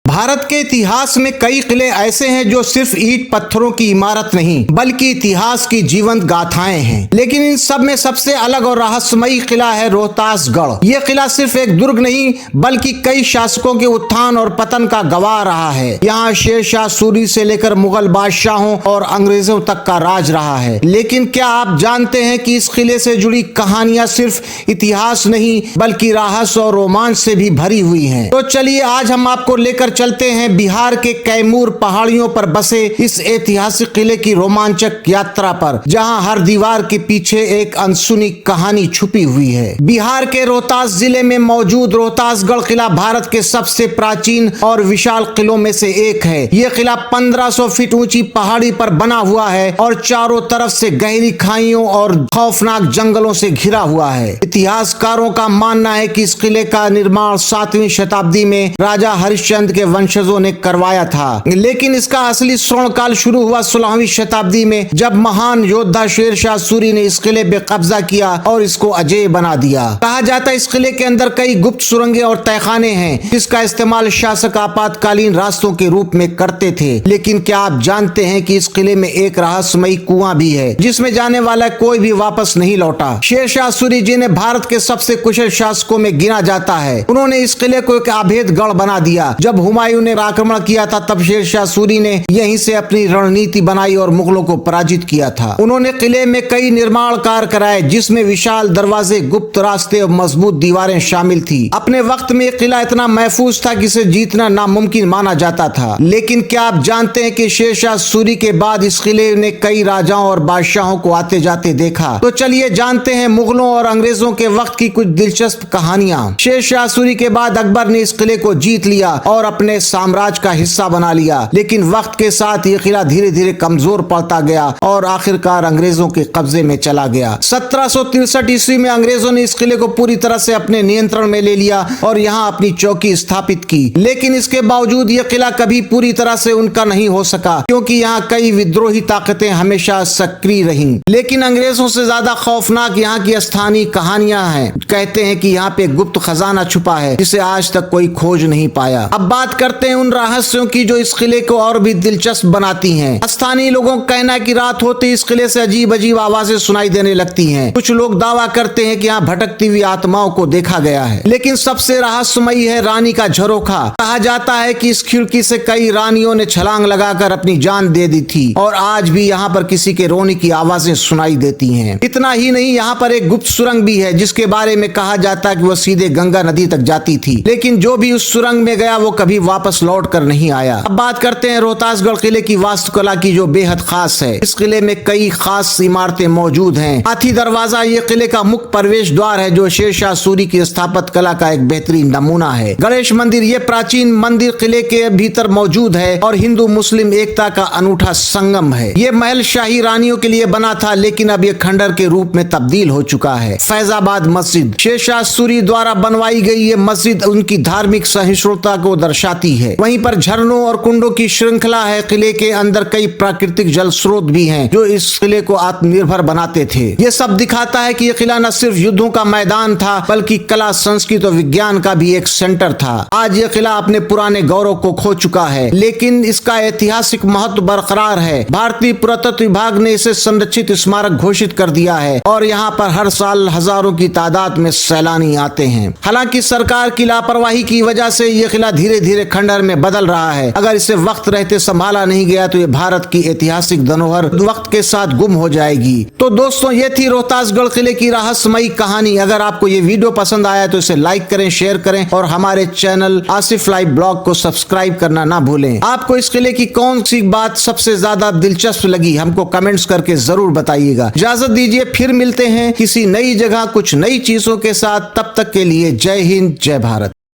भारत के इतिहास में कई किले ऐसे हैं जो सिर्फ ईंट पत्थरों की इमारत नहीं बल्कि इतिहास की जीवंत गाथाएं हैं। लेकिन इन सब में सबसे अलग और रहस्यमयी किला है रोहतासगढ़। यह किला सिर्फ एक दुर्ग नहीं बल्कि कई शासकों के उत्थान और पतन का गवाह रहा है। यहाँ शेर शाह सूरी से लेकर मुगल बादशाहों और अंग्रेजों तक का राज रहा है। लेकिन क्या आप जानते हैं कि इस किले से जुड़ी कहानियां सिर्फ इतिहास नहीं बल्कि रहस्य और रोमांच से भी भरी हुई हैं। तो चलिए आज हम आपको लेकर चलते हैं बिहार के कैमूर पहाड़ियों पर बसे इस ऐतिहासिक किले की रोमांचक यात्रा पर, जहां हर दीवार के पीछे एक अनसुनी कहानी छुपी हुई है। बिहार के रोहतास जिले में मौजूद रोहतासगढ़ किला भारत के सबसे प्राचीन और विशाल किलों में से एक है। यह किला 1500 फीट ऊंची पहाड़ी पर बना हुआ है और चारों तरफ से गहरी खाइयों और खौफनाक जंगलों से घिरा हुआ है। इतिहासकारों का मानना है कि इस किले का निर्माण 7वीं शताब्दी में राजा हरिश्चंद्र के वंशजों ने करवाया था, लेकिन इसका असली स्वर्ण काल शुरू हुआ 16वीं शताब्दी में, जब महान योद्धा शेर शाह सूरी ने इस किले पे कब्जा किया और इसको अजेय बना दिया। कहा जाता है इस किले के अंदर कई गुप्त सुरंगें और तहखाने हैं जिसका इस्तेमाल शासक आपातकालीन रास्तों के रूप में करते थे। लेकिन क्या आप जानते हैं कि इस किले में एक रहस्यमयी कुआं भी है जिसमें जाने वाला कोई भी वापस नहीं लौटा। शेर शाह सूरी जी ने भारत के सबसे कुशल शासकों में गिना जाता है। उन्होंने इस किले को एक अभेद गढ़ बना दिया। जब हुमायूं ने आक्रमण किया था तब शेर शाह सूरी ने यहीं से अपनी रणनीति बनाई और मुगलों को पराजित किया था। उन्होंने किले में कई निर्माण कार्य कराए जिसमें विशाल दरवाजे, गुप्त रास्ते और मजबूत दीवारें शामिल थी। अपने वक्त में किला इतना महफूज था कि इसे जीतना नामुमकिन माना जाता था। लेकिन क्या आप जानते हैं कि शेर शाह सूरी के बाद इस किले ने कई राजाओं और बादशाहों को आते जाते देखा। तो चलिए जानते हैं मुगलों और अंग्रेजों के वक्त की कुछ दिलचस्प कहानियां। शेर शाह सूरी के बाद अकबर ने इस किले को जीत लिया और अपने साम्राज्य का हिस्सा बना लिया। लेकिन वक्त के साथ ये किला धीरे धीरे कमजोर पड़ता गया और आखिरकार अंग्रेजों के कब्जे में चला गया। 1763 ईस्वी में अंग्रेजों ने इस किले को पूरी तरह से अपने नियंत्रण में ले लिया और यहाँ अपनी चौकी स्थापित की। लेकिन इसके बावजूद यह किला कभी पूरी तरह से उनका नहीं हो सका, क्योंकि यहाँ कई विद्रोही ताकतें हमेशा सक्रिय रहीं। लेकिन अंग्रेजों से ज्यादा खौफनाक यहाँ की स्थानीय कहानियां हैं। कहते हैं कि यहाँ पे गुप्त खजाना छुपा है जिसे आज तक कोई खोज नहीं पाया। अब बात करते हैं उन रहस्यों की जो इस किले को और भी दिलचस्प बनाती हैं। स्थानीय लोगों का कहना है कि रात होते इस किले से अजीब अजीब आवाजें सुनाई देने लगती हैं। कुछ लोग दावा करते हैं कि यहाँ भटकती हुई आत्माओं को देखा गया है। लेकिन सबसे रहस्यमयी है रानी का झरोखा। कहा जाता है कि इस खिड़की से कई रानियों ने छलांग लगाकर अपनी जान दे दी थी और आज भी यहाँ पर किसी के रोने की आवाजें सुनाई देती हैं। इतना ही नहीं, यहाँ पर एक गुप्त सुरंग भी है जिसके बारे में कहा जाता है कि वो सीधे गंगा नदी तक जाती थी। लेकिन जो भी उस सुरंग में गया वो कभी वापस लौट कर नहीं आया। अब बात करते हैं रोहतासगढ़ किले की वास्तुकला की जो बेहद खास है। इस किले में कई खास इमारतें मौजूद हैं। हाथी दरवाजा ये किले का मुख्य प्रवेश द्वार है जो शेर शाह सूरी की स्थापत्य कला का एक बेहतरीन नमूना है। गणेश मंदिर ये प्राचीन मंदिर किले के भीतर मौजूद है और हिंदू मुस्लिम एकता का अनूठा संगम है। ये महल शाही रानियों के लिए बना था लेकिन अब ये खंडर के रूप में तब्दील हो चुका है। फैजाबाद मस्जिद शेर शाह सूरी द्वारा बनवाई गई ये मस्जिद उनकी धार्मिक सहिष्णुता को दर्शाती है। वहीं पर झरनों और कुंडों की श्रृंखला है। किले के अंदर कई प्राकृतिक जल स्रोत भी हैं जो इस किले को आत्मनिर्भर बनाते थे। ये सब दिखाता है कि यह किला न सिर्फ युद्धों का मैदान था बल्कि कला, संस्कृति और विज्ञान का भी एक सेंटर था। आज यह किला अपने पुराने गौरव को खो चुका है लेकिन इसका ऐतिहासिक महत्व बरकरार है। भारतीय पुरातत्व विभाग ने इसे संरक्षित स्मारक घोषित कर दिया है और यहाँ पर हर साल हजारों की तादाद में सैलानी आते हैं। हालांकि सरकार की लापरवाही की वजह से यह किला धीरे धीरे खंडर में बदल रहा है। अगर इसे वक्त रहते संभाला नहीं गया तो ये भारत की ऐतिहासिक धरोहर वक्त के साथ गुम हो जाएगी। तो दोस्तों, ये थी रोहतासगढ़ किले की रहस्यमयी कहानी। अगर आपको ये वीडियो पसंद आया तो इसे लाइक करें, शेयर करें और हमारे चैनल आसिफ लाइव ब्लॉग को सब्सक्राइब करना ना भूलें। आपको इस किले की कौन सी बात सबसे ज्यादा दिलचस्प लगी हमको कमेंट्स करके जरूर बताइएगा। इजाजत दीजिए, फिर मिलते हैं किसी नई जगह कुछ नई चीजों के साथ। तब तक के लिए जय हिंद, जय भारत।